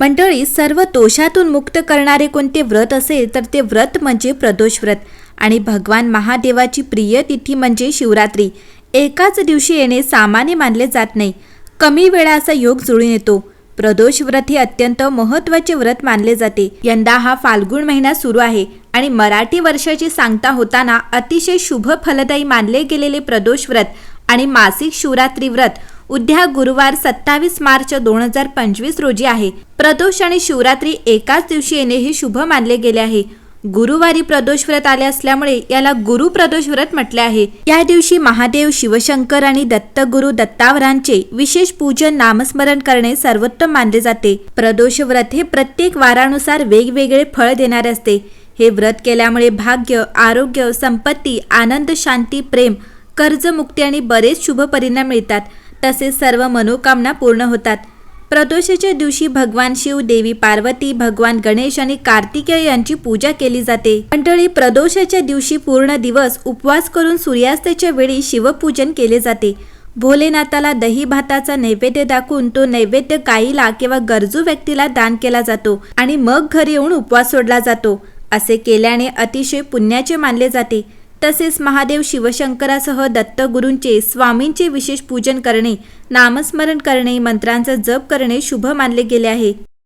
मंडळी, सर्व दोषातून मुक्त करणारे कोणते व्रत असेल तर ते व्रत म्हणजे प्रदोष व्रत. आणि भगवान महादेवाची प्रिय तिथी म्हणजे शिवरात्री. एकाच दिवशी येणे सामान्य मानले जात नाही. कमी वेळा असा योग जुळून येतो. प्रदोष व्रत हे अत्यंत महत्त्वाचे व्रत मानले जाते. यंदा हा फाल्गुन महिना सुरू आहे आणि मराठी वर्षाची सांगता होताना अतिशय शुभ फलदायी मानले गेलेले प्रदोष व्रत आणि मासिक शिवरात्री व्रत उद्या गुरुवार 27 मार्च 2025 रोजी आहे. प्रदोष आणि शिवरात्री एकाच दिवशी येणे हे शुभ मानले गेले आहे. गुरुवारी प्रदोष व्रत आले असल्यामुळे याला गुरु प्रदोष व्रत म्हटले आहे. या दिवशी महादेव, शिवशंकर आणि दत्तगुरु दत्तावरांचे विशेष पूजन, नामस्मरण करणे सर्वोत्तम मानले जाते. प्रदोष व्रत हे प्रत्येक वारानुसार वेगवेगळे फळ देणारे असते. हे व्रत केल्यामुळे भाग्य, आरोग्य, संपत्ती, आनंद, शांती, प्रेम, कर्जमुक्ती आणि बरेच शुभ परिणाम मिळतात. तसेच सर्व मनोकामना पूर्ण होतात. प्रदोषाच्या दिवशी भगवान शिव, देवी पार्वती, भगवान गणेश आणि कार्तिकेय यांची पूजा केली जाते. मंडळी, प्रदोषाच्या दिवशी पूर्ण दिवस उपवास करून सूर्यास्ताच्या वेळी शिवपूजन केले जाते. भोलेनाथाला दही भाताचा नैवेद्य दाखवून तो नैवेद्य गायीला किंवा गरजू व्यक्तीला दान केला जातो आणि मग घरी येऊन उपवास सोडला जातो. असे केल्याने अतिशय पुण्याचे मानले जाते. तसेच महादेव, शिवशंकरासह दत्तगुरूंचे, स्वामींचे विशेष पूजन करणे, नामस्मरण करणे, मंत्रांचा जप करणे शुभ मानले गेले आहे.